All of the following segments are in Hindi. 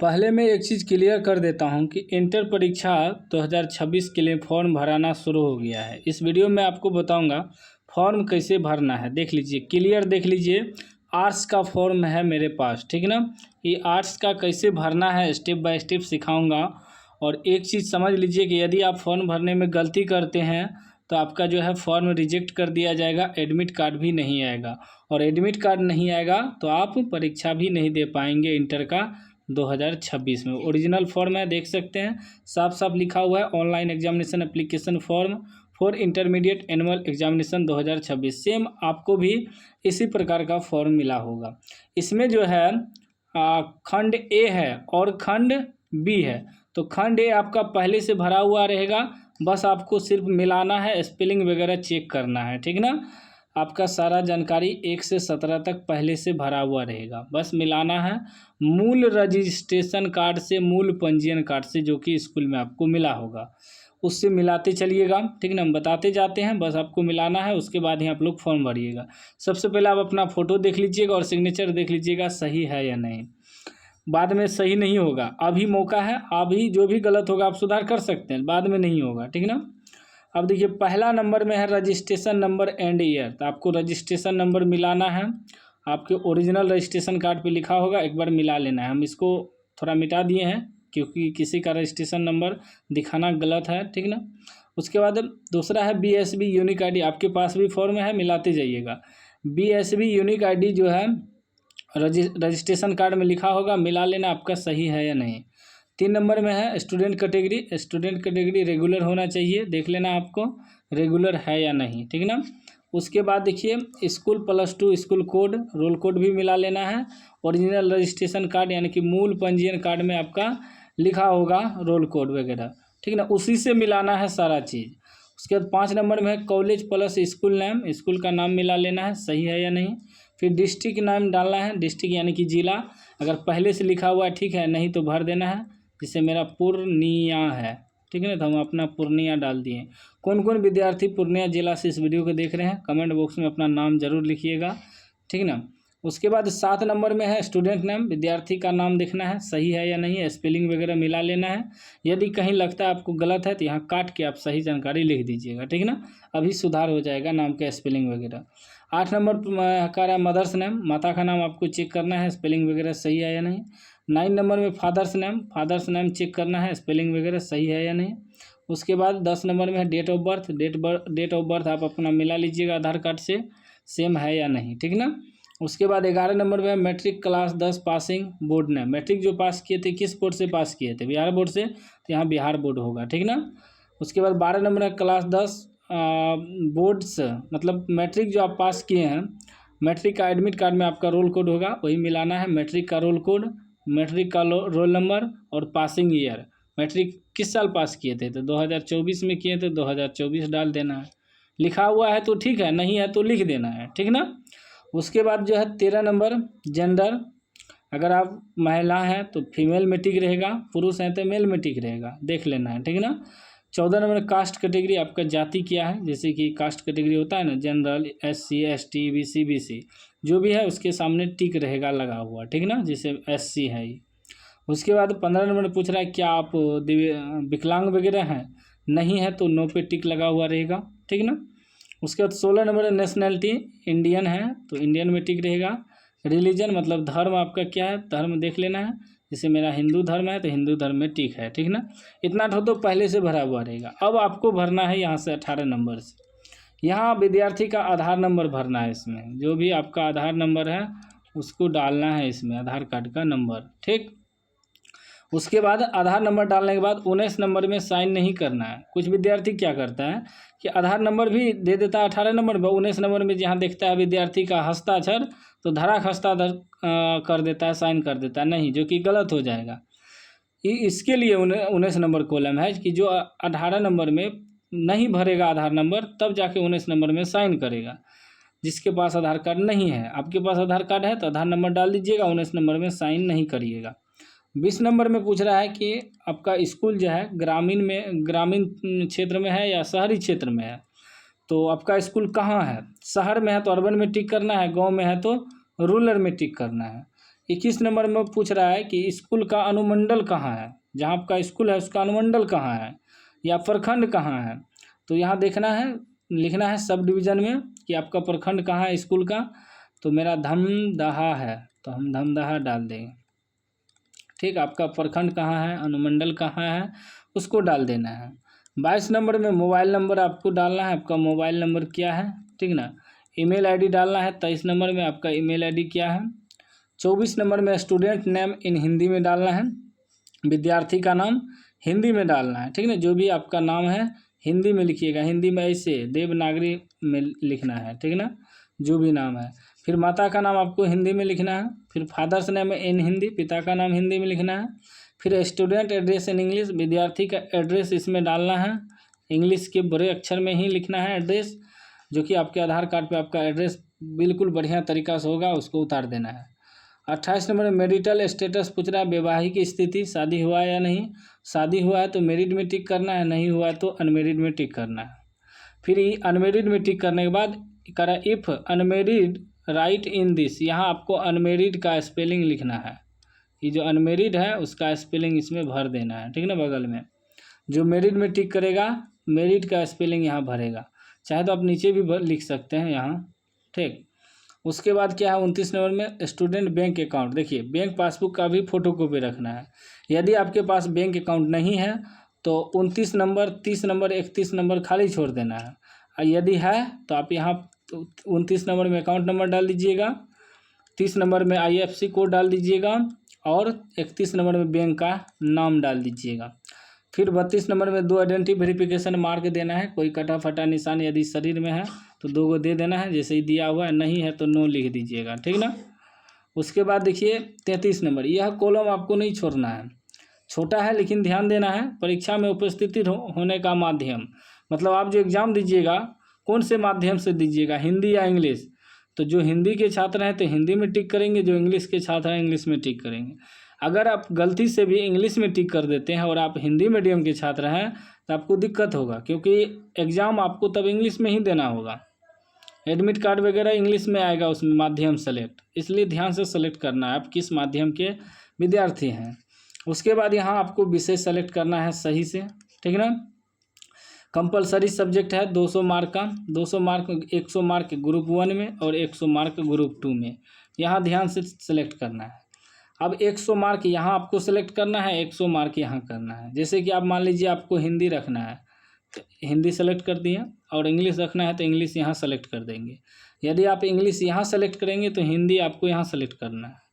पहले मैं एक चीज़ क्लियर कर देता हूं कि इंटर परीक्षा 2026 के लिए फॉर्म भराना शुरू हो गया है। इस वीडियो में आपको बताऊंगा फॉर्म कैसे भरना है। देख लीजिए, क्लियर देख लीजिए। आर्ट्स का फॉर्म है मेरे पास, ठीक ना। ये आर्ट्स का कैसे भरना है स्टेप बाय स्टेप सिखाऊंगा। और एक चीज़ समझ लीजिए कि यदि आप फॉर्म भरने में गलती करते हैं तो आपका जो है फॉर्म रिजेक्ट कर दिया जाएगा, एडमिट कार्ड भी नहीं आएगा। और एडमिट कार्ड नहीं आएगा तो आप परीक्षा भी नहीं दे पाएंगे इंटर का 2026 में। ओरिजिनल फॉर्म है, देख सकते हैं, साफ साफ लिखा हुआ है online examination application form for intermediate annual examination 2026। Same आपको भी इसी प्रकार का फॉर्म मिला होगा। इसमें जो है खंड ए है और खंड बी है। तो खंड ए आपका पहले से भरा हुआ रहेगा, बस आपको सिर्फ मिलाना है, स्पेलिंग वगैरह चेक करना है, ठीक ना। आपका सारा जानकारी 1 से 17 तक पहले से भरा हुआ रहेगा, बस मिलाना है मूल रजिस्ट्रेशन कार्ड से, मूल पंजीयन कार्ड से जो कि स्कूल में आपको मिला होगा, उससे मिलाते चलिएगा, ठीक ना। हम बताते जाते हैं, बस आपको मिलाना है, उसके बाद ही आप लोग फॉर्म भरिएगा। सबसे पहले आप अपना फ़ोटो देख लीजिएगा और सिग्नेचर देख लीजिएगा सही है या नहीं। बाद में सही नहीं होगा, अभी मौका है, अभी जो भी गलत होगा आप सुधार कर सकते हैं, बाद में नहीं होगा, ठीक ना। अब देखिए, पहला नंबर में है रजिस्ट्रेशन नंबर एंड ईयर। तो आपको रजिस्ट्रेशन नंबर मिलाना है, आपके ओरिजिनल रजिस्ट्रेशन कार्ड पे लिखा होगा, एक बार मिला लेना है। हम इसको थोड़ा मिटा दिए हैं क्योंकि किसी का रजिस्ट्रेशन नंबर दिखाना गलत है, ठीक ना। उसके बाद दूसरा है BSB यूनिक ID। आपके पास भी फॉर्म है, मिलाते जाइएगा। BSB यूनिक ID जो है रजिस्ट्रेशन कार्ड में लिखा होगा, मिला लेना आपका सही है या नहीं। 3 नंबर में है student category. Student category regular होना चाहिए, देख लेना आपको रेगुलर है या नहीं, ठीक ना। उसके बाद देखिए school +2 school code, roll code भी मिला लेना है। ओरिजिनल रजिस्ट्रेशन कार्ड यानी कि मूल पंजीयन कार्ड में आपका लिखा होगा रोल कोड वगैरह, ठीक ना, उसी से मिलाना है सारा चीज़। उसके बाद 5 नंबर में है कॉलेज + स्कूल नेम, स्कूल का नाम मिला लेना है सही है या नहीं। फिर डिस्ट्रिक्ट नाम डालना है, डिस्ट्रिक्ट यानी कि ज़िला, अगर पहले से लिखा हुआ है ठीक है, नहीं तो भर देना है। जिससे मेरा पूर्णिया है, ठीक है ना, तो हम अपना पूर्णिया डाल दिए। कौन कौन विद्यार्थी पूर्णिया जिला से इस वीडियो को देख रहे हैं कमेंट बॉक्स में अपना नाम जरूर लिखिएगा, ठीक ना। उसके बाद 7 नंबर में है स्टूडेंट नेम, विद्यार्थी का नाम देखना है सही है या नहीं, स्पेलिंग वगैरह मिला लेना है। यदि कहीं लगता है आपको गलत है तो यहाँ काट के आप सही जानकारी लिख दीजिएगा, ठीक ना, अभी सुधार हो जाएगा नाम का स्पेलिंग वगैरह। 8 नंबर का रहा मदर्स नेम, माता का नाम आपको चेक करना है स्पेलिंग वगैरह सही है या नहीं। 9 नंबर में फादर्स नेम चेक करना है स्पेलिंग वगैरह सही है या नहीं। उसके बाद 10 नंबर में है date of birth. Date of birth आप अपना मिला लीजिएगा आधार कार्ड से, सेम है या नहीं, ठीक ना। उसके बाद 11 नंबर में matric class 10 passing board name, matric जो पास किए थे किस बोर्ड से पास किए थे, बिहार बोर्ड से, तो यहाँ बिहार बोर्ड होगा, ठीक ना। उसके बाद 12 नंबर है क्लास 10 बोर्ड्स, मतलब मैट्रिक जो आप पास किए हैं, मैट्रिक का एडमिट कार्ड में आपका रोल कोड होगा, वही मिलाना है। मैट्रिक का रोल कोड, मैट्रिक का रोल नंबर और पासिंग ईयर, मैट्रिक किस साल पास किए थे, तो 2024 में किए थे, 2024 डाल देना है। लिखा हुआ है तो ठीक है, नहीं है तो लिख देना है, ठीक ना। उसके बाद जो है 13 नंबर जेंडर, अगर आप महिला हैं तो फीमेल में टिक रहेगा, पुरुष हैं तो मेल में टिक रहेगा, देख लेना है, ठीक ना। 14 नंबर कास्ट कैटेगरी, आपका जाति क्या है, जैसे कि कास्ट कैटेगरी होता है ना, general, SC ST BC BC जो भी है उसके सामने टिक रहेगा लगा हुआ, ठीक ना, जैसे SC है ये। उसके बाद 15 नंबर में पूछ रहा है क्या आप विकलांग वगैरह हैं, नहीं है तो नो पे टिक लगा हुआ रहेगा, ठीक ना। उसके बाद 16 नंबर नेशनैलिटी, इंडियन है तो इंडियन में टिक रहेगा। रिलीजन मतलब धर्म आपका क्या है, धर्म देख लेना है, जैसे मेरा हिंदू धर्म है तो हिंदू धर्म में टिक है, ठीक ना। इतना तो पहले से भरा हुआ रहेगा। अब आपको भरना है यहाँ से 18 नंबर से, यहाँ विद्यार्थी का आधार नंबर भरना है, इसमें जो भी आपका आधार नंबर है उसको डालना है इसमें, आधार कार्ड का नंबर, ठीक। उसके बाद आधार नंबर डालने के बाद 19 नंबर में साइन नहीं करना है। कुछ विद्यार्थी क्या करता है कि आधार नंबर भी दे देता है 18 नंबर में, 19 नंबर में जहाँ देखता है विद्यार्थी का हस्ताक्षर तो धराक हस्ताक्षर कर देता है, साइन कर देता है, नहीं, जो कि गलत हो जाएगा। इसके लिए 19 नंबर कॉलम है कि जो 18 नंबर में नहीं भरेगा आधार नंबर तब जाके 19 नंबर में साइन करेगा। जिसके पास आधार कार्ड नहीं है, आपके पास आधार कार्ड है तो आधार नंबर डाल दीजिएगा, 19 नंबर में साइन नहीं करिएगा। 20 नंबर में पूछ रहा है कि आपका स्कूल जो है ग्रामीण क्षेत्र में है या शहरी क्षेत्र में है, तो आपका स्कूल कहाँ है। शहर में है तो अर्बन में टिक करना है, गांव में है तो रूरल में टिक करना है। 21 नंबर में पूछ रहा है कि स्कूल का अनुमंडल कहाँ है, जहाँ आपका स्कूल है उसका अनुमंडल कहाँ है या प्रखंड कहाँ है। तो यहाँ देखना है, लिखना है सब डिवीज़न में कि आपका प्रखंड कहाँ है स्कूल का। तो मेरा धमदाहा है तो हम धमदाहा डाल देंगे। ठीक, आपका प्रखंड कहाँ है, अनुमंडल कहाँ है, उसको डाल देना है। 22 नंबर में मोबाइल नंबर आपको डालना है, आपका मोबाइल नंबर क्या है, ठीक ना। ईमेल आईडी डालना है। 23 नंबर में आपका ईमेल आईडी क्या है। 24 नंबर में स्टूडेंट नेम इन हिंदी में डालना है, विद्यार्थी का नाम हिंदी में डालना है, ठीक ना। जो भी आपका नाम है हिंदी में लिखिएगा, हिंदी में ऐसे देवनागरी में लिखना है, ठीक ना, जो भी नाम है। फिर माता का नाम आपको हिंदी में लिखना है। फिर फादर्स नेम इन हिंदी, पिता का नाम हिंदी में लिखना है। फिर स्टूडेंट एड्रेस इन इंग्लिश, विद्यार्थी का एड्रेस इसमें डालना है, इंग्लिश के बड़े अक्षर में ही लिखना है एड्रेस, जो कि आपके आधार कार्ड पे आपका एड्रेस बिल्कुल बढ़िया तरीका से होगा, उसको उतार देना है। 28 नंबर में मैरिटल स्टेटस पूछ रहा है, वैवाहिक स्थिति, शादी हुआ है या नहीं। शादी हुआ है तो मैरिड में टिक करना है, नहीं हुआ है तो अनमेरिड में टिक करना है। फिर अनमेरिड में टिक करने के बाद करा if unmarried right in this, यहाँ आपको अनमेरिड का स्पेलिंग लिखना है। ये जो अनमेरिड है उसका स्पेलिंग इसमें भर देना है, ठीक ना। बगल में जो मैरिड में टिक करेगा मैरिड का स्पेलिंग यहाँ भरेगा, चाहे तो आप नीचे भी लिख सकते हैं यहाँ, ठीक। उसके बाद क्या है 29 नंबर में स्टूडेंट बैंक अकाउंट। देखिए बैंक पासबुक का भी फोटोकॉपी रखना है। यदि आपके पास बैंक अकाउंट नहीं है तो 29 नंबर, 30 नंबर, 31 नंबर खाली छोड़ देना है। और यदि है तो आप यहाँ 29 नंबर में अकाउंट नंबर डाल दीजिएगा, 30 नंबर में IFSC कोड डाल दीजिएगा और 31 नंबर में बैंक का नाम डाल दीजिएगा। फिर 32 नंबर में 2 आइडेंटिटी वेरिफिकेशन मार्क देना है। कोई कटा फटा निशान यदि शरीर में है तो 2 को दे देना है, जैसे ही दिया हुआ है, नहीं है तो नो लिख दीजिएगा, ठीक ना। उसके बाद देखिए 33 नंबर, यह कॉलम आपको नहीं छोड़ना है, छोटा है लेकिन ध्यान देना है। परीक्षा में उपस्थिति होने का माध्यम, मतलब आप जो एग्ज़ाम दीजिएगा कौन से माध्यम से दीजिएगा, हिंदी या इंग्लिश। तो जो हिंदी के छात्र हैं तो हिंदी में टिक करेंगे, जो इंग्लिश के छात्र हैं इंग्लिश में टिक करेंगे। अगर आप गलती से भी इंग्लिश में टिक कर देते हैं और आप हिंदी मीडियम के छात्र हैं तो आपको दिक्कत होगा, क्योंकि एग्ज़ाम आपको तब इंग्लिश में ही देना होगा। एडमिट कार्ड वगैरह इंग्लिश में आएगा, उसमें माध्यम सेलेक्ट, इसलिए ध्यान से सेलेक्ट करना है आप किस माध्यम के विद्यार्थी हैं। उसके बाद यहाँ आपको विषय सेलेक्ट करना है सही से, ठीक ना। कंपलसरी सब्जेक्ट है 200 मार्क का, 200 मार्क 100 मार्क ग्रुप 1 में और 100 मार्क ग्रुप 2 में, यहाँ ध्यान से सेलेक्ट करना है। अब 100 मार्क यहाँ आपको सेलेक्ट करना है, 100 मार्क यहाँ करना है। जैसे कि आप मान लीजिए आपको हिंदी रखना है तो हिंदी सेलेक्ट कर दिए, और इंग्लिश रखना है तो इंग्लिश यहाँ सेलेक्ट कर देंगे। यदि आप इंग्लिश यहाँ सेलेक्ट करेंगे तो हिंदी आपको यहाँ सेलेक्ट करना है।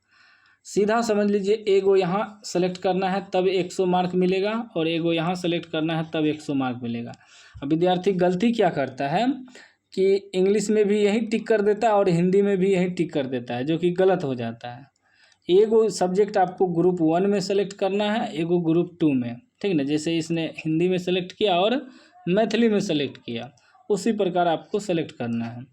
सीधा समझ लीजिए, एगो यहाँ सेलेक्ट करना है तब 100 मार्क मिलेगा, और एगो यहाँ सेलेक्ट करना है तब 100 मार्क मिलेगा। अब विद्यार्थी गलती क्या करता है कि इंग्लिश में भी यही टिक कर देता है और हिंदी में भी यही टिक कर देता है, जो कि गलत हो जाता है। एगो सब्जेक्ट आपको ग्रुप 1 में सेलेक्ट करना है, एगो ग्रुप 2 में, ठीक ना। जैसे इसने हिंदी में सेलेक्ट किया और मैथिली में सेलेक्ट किया, उसी प्रकार आपको सेलेक्ट करना है।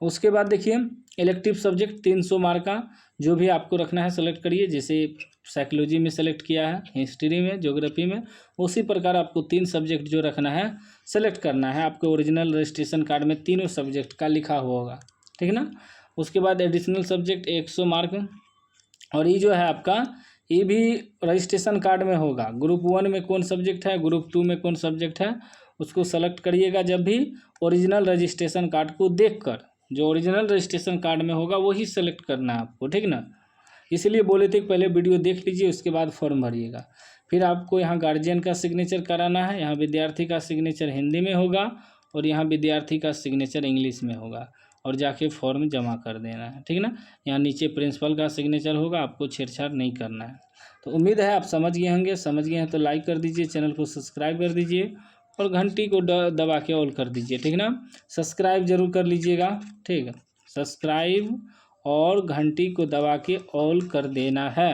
उसके बाद देखिए इलेक्टिव सब्जेक्ट 300 मार्क का जो भी आपको रखना है सेलेक्ट करिए। जैसे साइकोलॉजी में सेलेक्ट किया है, हिस्ट्री में, ज्योग्राफी में, उसी प्रकार आपको 3 सब्जेक्ट जो रखना है सेलेक्ट करना है। आपके ओरिजिनल रजिस्ट्रेशन कार्ड में तीनों सब्जेक्ट का लिखा हुआ होगा, ठीक ना। उसके बाद एडिशनल सब्जेक्ट 100 मार्क, और ये जो है आपका ये भी रजिस्ट्रेशन कार्ड में होगा। ग्रुप 1 में कौन सब्जेक्ट है, ग्रुप 2 में कौन सब्जेक्ट है, उसको सेलेक्ट करिएगा जब भी ओरिजिनल रजिस्ट्रेशन कार्ड को देखकर। जो ओरिजिनल रजिस्ट्रेशन कार्ड में होगा वही सेलेक्ट करना है आपको, ठीक ना। इसलिए बोले थे कि पहले वीडियो देख लीजिए उसके बाद फॉर्म भरिएगा। फिर आपको यहाँ गार्जियन का सिग्नेचर कराना है, यहाँ विद्यार्थी का सिग्नेचर हिंदी में होगा और यहाँ विद्यार्थी का सिग्नेचर इंग्लिश में होगा, और जाके फॉर्म जमा कर देना है, ठीक ना। यहाँ नीचे प्रिंसिपल का सिग्नेचर होगा, आपको छेड़छाड़ नहीं करना है। तो उम्मीद है आप समझ गए होंगे, समझ गए हैं तो लाइक कर दीजिए, चैनल को सब्सक्राइब कर दीजिए और घंटी को दबा के ऑल कर दीजिए, ठीक ना। सब्सक्राइब जरूर कर लीजिएगा, ठीक है, सब्सक्राइब और घंटी को दबा के ऑल कर देना है।